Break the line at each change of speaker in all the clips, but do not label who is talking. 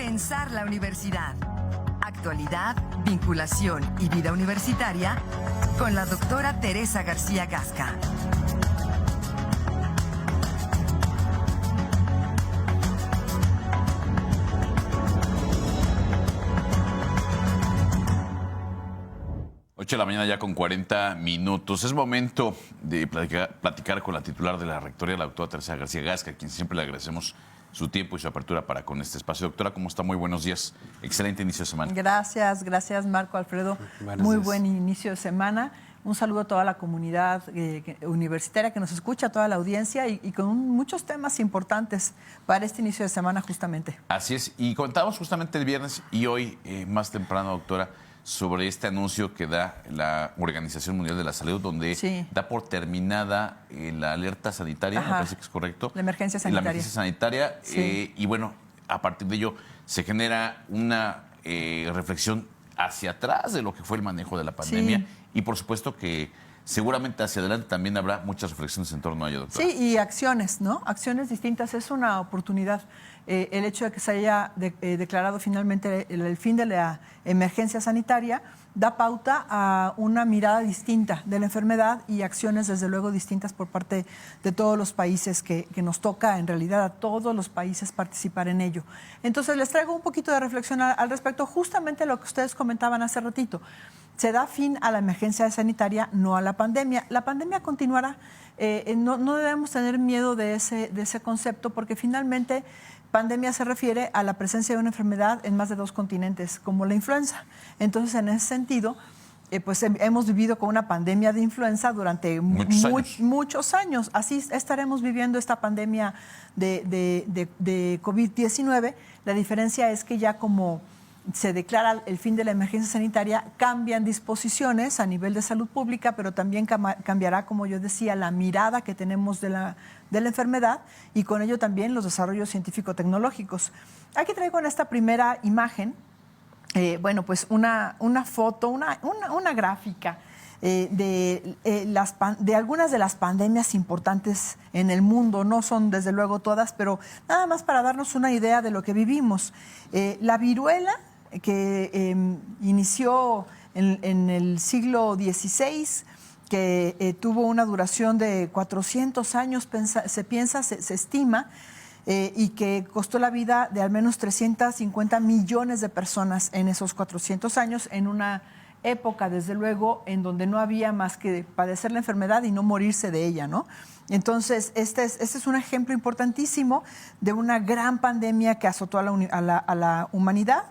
Pensar la universidad. Actualidad, vinculación y vida universitaria con la doctora Teresa García Gasca.
Ocho de la mañana ya con 40 minutos. Es momento de platicar con la titular de la Rectoría, la doctora Teresa García Gasca, a quien siempre le agradecemos su tiempo y su apertura para con este espacio. Doctora, ¿cómo está? Muy buenos días. Excelente inicio de semana.
Gracias Marco, Alfredo. Muy buen inicio de semana. Un saludo a toda la comunidad universitaria que nos escucha, a toda la audiencia y con muchos temas importantes para este inicio de semana justamente.
Así es. Y contábamos justamente el viernes y hoy, más temprano, doctora, sobre este anuncio que da la Organización Mundial de la Salud, donde da por terminada la alerta sanitaria, me parece que es correcto.
La emergencia sanitaria.
La emergencia sanitaria. Sí. Y bueno, a partir de ello se genera una reflexión hacia atrás de lo que fue el manejo de la pandemia. Sí. Y por supuesto que seguramente hacia adelante también habrá muchas reflexiones en torno a ello, doctora.
Sí, y acciones, ¿no? Acciones distintas. Es una oportunidad. El hecho de que se haya declarado finalmente el fin de la emergencia sanitaria da pauta a una mirada distinta de la enfermedad y acciones, desde luego, distintas por parte de todos los países que nos toca, en realidad, a todos los países participar en ello. Entonces, les traigo un poquito de reflexión al respecto, justamente lo que ustedes comentaban hace ratito. Se da fin a la emergencia sanitaria, no a la pandemia. La pandemia continuará. No debemos tener miedo de ese concepto, porque finalmente pandemia se refiere a la presencia de una enfermedad en más de 2 continentes, como la influenza. Entonces, en ese sentido, pues hemos vivido con una pandemia de influenza durante muchos años. Así estaremos viviendo esta pandemia de COVID-19. La diferencia es que ya como se declara el fin de la emergencia sanitaria, cambian disposiciones a nivel de salud pública, pero también cambiará, como yo decía, la mirada que tenemos de la enfermedad y con ello también los desarrollos científico-tecnológicos. Aquí traigo en esta primera imagen, pues una foto, una gráfica de algunas de las pandemias importantes en el mundo. No son desde luego todas, pero nada más para darnos una idea de lo que vivimos. La viruela, que inició en el siglo XVI, que tuvo una duración de 400 años, se estima, y que costó la vida de al menos 350 millones de personas en esos 400 años, en una época, desde luego, en donde no había más que padecer la enfermedad y no morirse de ella, ¿no? Entonces, este es un ejemplo importantísimo de una gran pandemia que azotó a la humanidad.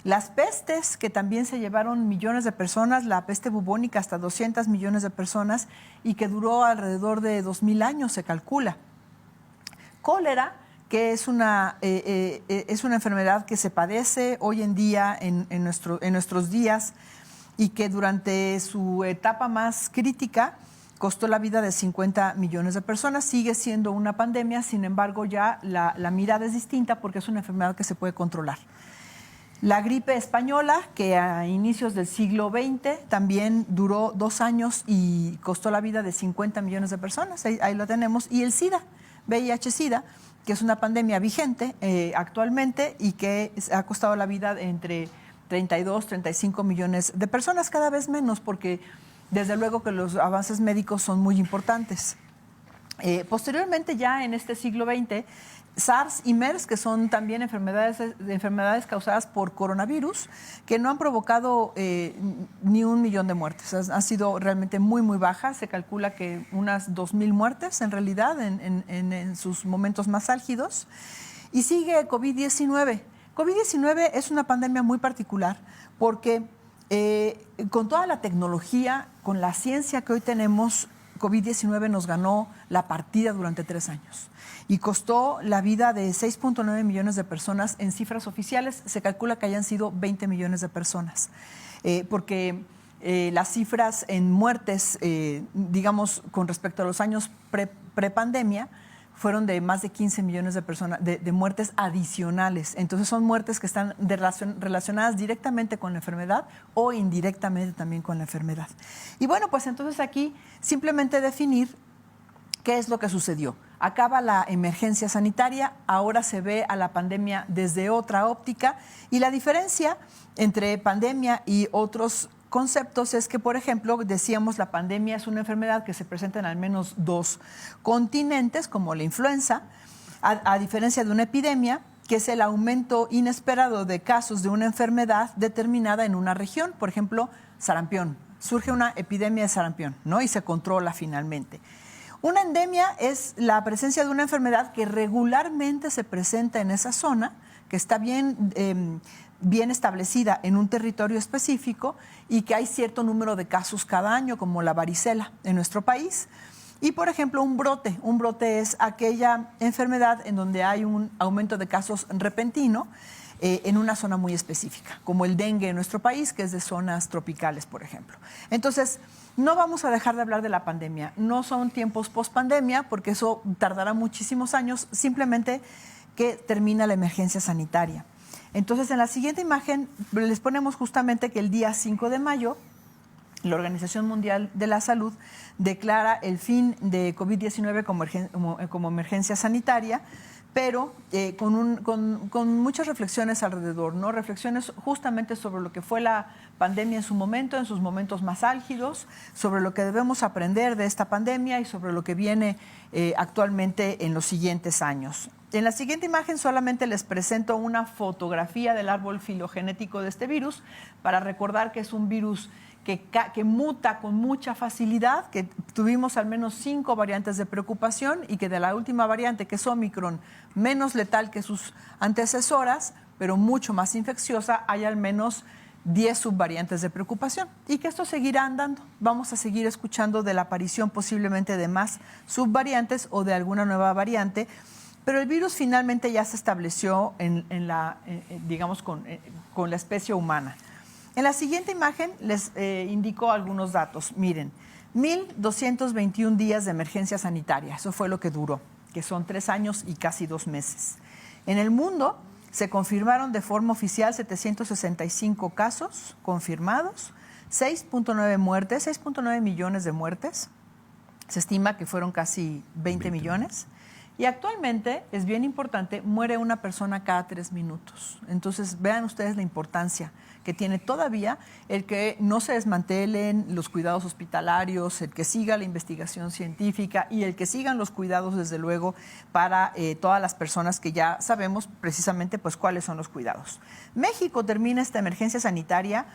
Las pestes, que también se llevaron millones de personas, la peste bubónica hasta 200 millones de personas y que duró alrededor de 2000 años, se calcula. Cólera, que es una enfermedad que se padece hoy en día en nuestros días y que durante su etapa más crítica costó la vida de 50 millones de personas. Sigue siendo una pandemia, sin embargo ya la mirada es distinta porque es una enfermedad que se puede controlar. La gripe española, que a inicios del siglo XX también duró 2 años y costó la vida de 50 millones de personas, ahí lo tenemos. Y el SIDA, VIH-SIDA, que es una pandemia vigente actualmente y que ha costado la vida entre 32, 35 millones de personas, cada vez menos, porque desde luego que los avances médicos son muy importantes. Posteriormente, ya en este siglo XX, SARS y MERS, que son también enfermedades causadas por coronavirus, que no han provocado ni 1 millón de muertes. Han sido realmente muy, muy bajas. Se calcula que unas 2000 muertes en realidad en sus momentos más álgidos. Y sigue COVID-19. COVID-19 es una pandemia muy particular porque con toda la tecnología, con la ciencia que hoy tenemos, COVID-19 nos ganó la partida durante 3 años y costó la vida de 6.9 millones de personas. En cifras oficiales se calcula que hayan sido 20 millones de personas, porque las cifras en muertes, digamos, con respecto a los años prepandemia, fueron de más de 15 millones de personas, de muertes adicionales. Entonces son muertes que están relacionadas directamente con la enfermedad o indirectamente también con la enfermedad. Y bueno, pues entonces aquí simplemente definir qué es lo que sucedió. acaba la emergencia sanitaria, ahora se ve a la pandemia desde otra óptica y la diferencia entre pandemia y otros conceptos es que, por ejemplo, decíamos la pandemia es una enfermedad que se presenta en al menos 2 continentes, como la influenza, a diferencia de una epidemia, que es el aumento inesperado de casos de una enfermedad determinada en una región, por ejemplo, sarampión. Surge una epidemia de sarampión, ¿no? Y se controla finalmente. Una endemia es la presencia de una enfermedad que regularmente se presenta en esa zona, que está bien establecida en un territorio específico y que hay cierto número de casos cada año, como la varicela en nuestro país. Y, por ejemplo, un brote es aquella enfermedad en donde hay un aumento de casos repentino en una zona muy específica, como el dengue en nuestro país, que es de zonas tropicales, por ejemplo. Entonces, no vamos a dejar de hablar de la pandemia. No son tiempos post-pandemia, porque eso tardará muchísimos años, simplemente que termina la emergencia sanitaria. Entonces, en la siguiente imagen les ponemos justamente que el día 5 de mayo, la Organización Mundial de la Salud declara el fin de COVID-19 como emergencia sanitaria, pero con muchas reflexiones alrededor, ¿no? Reflexiones justamente sobre lo que fue la pandemia en su momento, en sus momentos más álgidos, sobre lo que debemos aprender de esta pandemia y sobre lo que viene actualmente en los siguientes años. En la siguiente imagen solamente les presento una fotografía del árbol filogenético de este virus para recordar que es un virus que muta con mucha facilidad, que tuvimos al menos 5 variantes de preocupación y que de la última variante, que es Omicron, menos letal que sus antecesoras, pero mucho más infecciosa, hay al menos 10 subvariantes de preocupación y que esto seguirá andando. Vamos a seguir escuchando de la aparición posiblemente de más subvariantes o de alguna nueva variante, pero el virus finalmente ya se estableció digamos, con la especie humana. En la siguiente imagen les indico algunos datos. Miren, 1.221 días de emergencia sanitaria, eso fue lo que duró, que son 3 años y casi 2 meses. En el mundo se confirmaron de forma oficial 765 casos confirmados, 6.9 muertes, 6.9 millones de muertes. Se estima que fueron casi 20 millones. Y actualmente, es bien importante, muere una persona cada 3 minutos. Entonces, vean ustedes la importancia que tiene todavía el que no se desmantelen los cuidados hospitalarios, el que siga la investigación científica y el que sigan los cuidados, desde luego, para todas las personas que ya sabemos precisamente pues cuáles son los cuidados. México termina esta emergencia sanitaria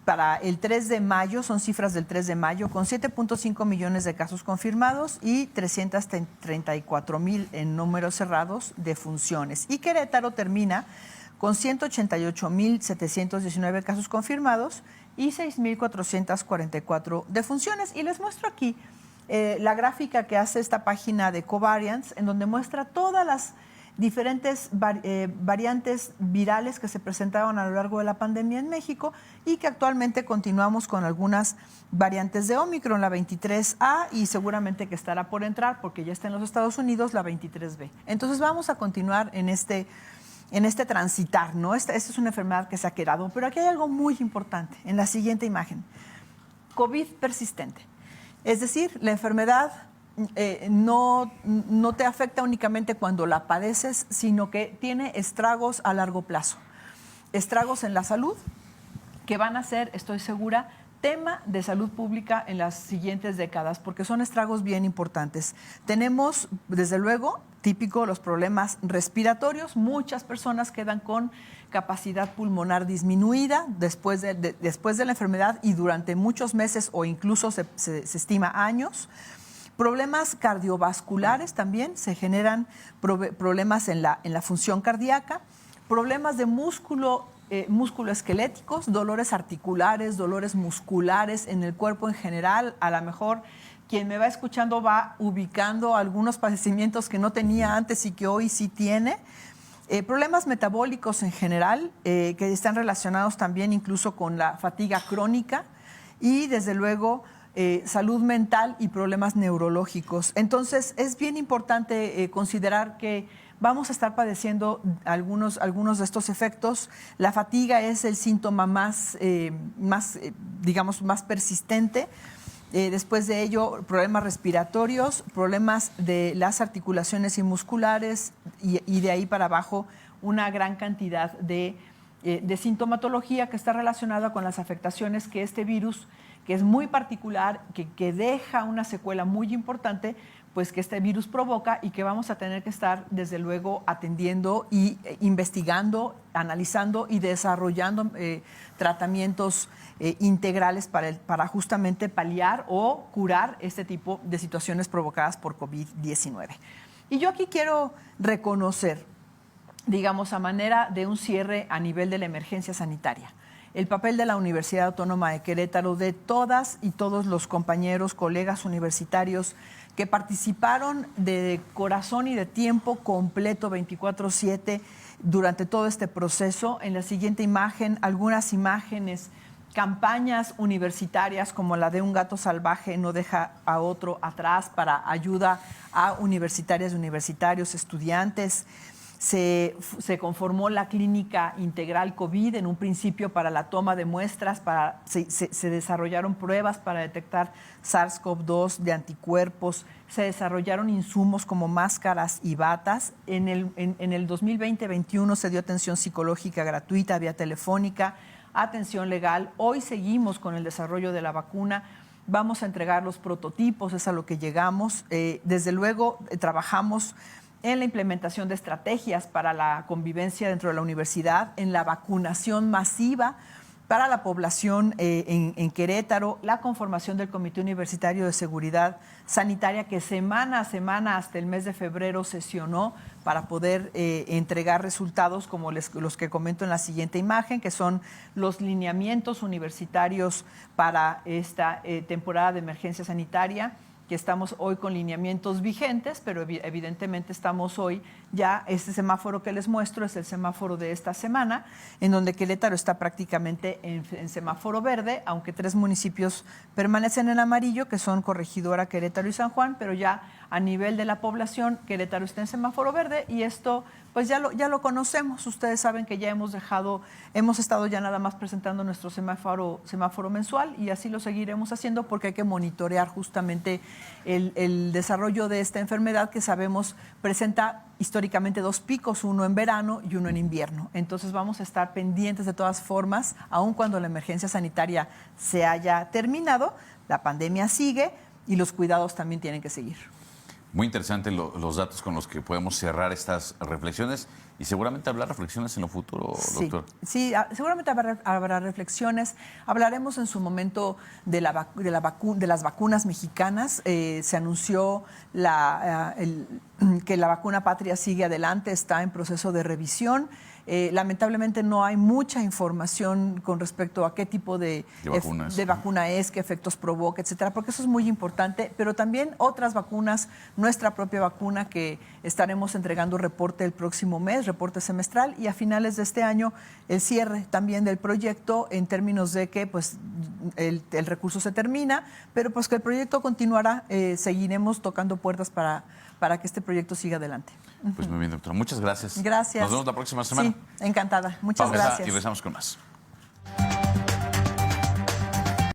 para el 3 de mayo, son cifras del 3 de mayo, con 7.5 millones de casos confirmados y 334,000 en números cerrados de funciones. Y Querétaro termina con 188,719 casos confirmados y 6,444 defunciones. Y les muestro aquí la gráfica que hace esta página de Covariance, en donde muestra todas las diferentes variantes virales que se presentaron a lo largo de la pandemia en México y que actualmente continuamos con algunas variantes de Omicron, la 23A, y seguramente que estará por entrar, porque ya está en los Estados Unidos, la 23B. Entonces vamos a continuar en este transitar, ¿no? Esta es una enfermedad que se ha quedado, pero aquí hay algo muy importante en la siguiente imagen. COVID persistente. Es decir, la enfermedad no te afecta únicamente cuando la padeces, sino que tiene estragos a largo plazo. Estragos en la salud que van a ser, estoy segura, tema de salud pública en las siguientes décadas, porque son estragos bien importantes. Tenemos, desde luego, típico los problemas respiratorios. Muchas personas quedan con capacidad pulmonar disminuida después de la enfermedad y durante muchos meses o incluso se estima años. Problemas cardiovasculares también, se generan problemas en la función cardíaca, problemas de musculoesqueléticos, dolores articulares, dolores musculares en el cuerpo en general. A lo mejor quien me va escuchando va ubicando algunos padecimientos que no tenía antes y que hoy sí tiene. Problemas metabólicos en general, que están relacionados también incluso con la fatiga crónica y desde luego salud mental y problemas neurológicos. Entonces, es bien importante considerar que vamos a estar padeciendo algunos de estos efectos. La fatiga es el síntoma más persistente. Después de ello, problemas respiratorios, problemas de las articulaciones y musculares y de ahí para abajo una gran cantidad de sintomatología que está relacionada con las afectaciones que este virus, que es muy particular, que deja una secuela muy importante, pues que este virus provoca y que vamos a tener que estar, desde luego, atendiendo y investigando, analizando y desarrollando tratamientos integrales para justamente paliar o curar este tipo de situaciones provocadas por COVID-19. Y yo aquí quiero reconocer, digamos, a manera de un cierre a nivel de la emergencia sanitaria, el papel de la Universidad Autónoma de Querétaro, de todas y todos los compañeros, colegas universitarios que participaron de corazón y de tiempo completo 24/7 durante todo este proceso. En la siguiente imagen, algunas imágenes, campañas universitarias como la de Un gato salvaje no deja a otro atrás para ayuda a universitarias y universitarios, estudiantes. Se conformó la clínica integral COVID en un principio para la toma de muestras, se desarrollaron pruebas para detectar SARS-CoV-2 de anticuerpos, se desarrollaron insumos como máscaras y batas. En el 2020-21 se dio atención psicológica gratuita vía telefónica, atención legal. Hoy seguimos con el desarrollo de la vacuna. Vamos a entregar los prototipos, es a lo que llegamos. Desde luego, trabajamos en la implementación de estrategias para la convivencia dentro de la universidad, en la vacunación masiva para la población en Querétaro, la conformación del Comité Universitario de Seguridad Sanitaria, que semana a semana hasta el mes de febrero sesionó para poder entregar resultados como los que comento en la siguiente imagen, que son los lineamientos universitarios para esta temporada de emergencia sanitaria, que estamos hoy con lineamientos vigentes, pero evidentemente estamos hoy ya, este semáforo que les muestro es el semáforo de esta semana, en donde Querétaro está prácticamente en semáforo verde, aunque 3 municipios permanecen en amarillo, que son Corregidora, Querétaro y San Juan, pero ya a nivel de la población, Querétaro está en semáforo verde y esto pues ya lo conocemos. Ustedes saben que ya hemos estado ya nada más presentando nuestro semáforo mensual y así lo seguiremos haciendo porque hay que monitorear justamente el desarrollo de esta enfermedad que sabemos presenta históricamente 2 picos, uno en verano y uno en invierno. Entonces vamos a estar pendientes de todas formas, aun cuando la emergencia sanitaria se haya terminado, la pandemia sigue y los cuidados también tienen que seguir.
Muy interesantes los datos con los que podemos cerrar estas reflexiones y seguramente habrá reflexiones en lo futuro, doctor.
Sí, seguramente habrá reflexiones. Hablaremos en su momento de las vacunas mexicanas. Se anunció que la vacuna Patria sigue adelante, está en proceso de revisión. Lamentablemente no hay mucha información con respecto a qué tipo de vacuna es, qué efectos provoca, etcétera, porque eso es muy importante, pero también otras vacunas, nuestra propia vacuna que estaremos entregando reporte el próximo mes, reporte semestral, y a finales de este año el cierre también del proyecto en términos de que pues el recurso se termina, pero pues que el proyecto continuará, seguiremos tocando puertas para que este proyecto siga adelante.
Pues muy bien, doctora. Muchas gracias.
Gracias.
Nos vemos la próxima semana.
Sí, encantada. Muchas gracias.
Y regresamos con más.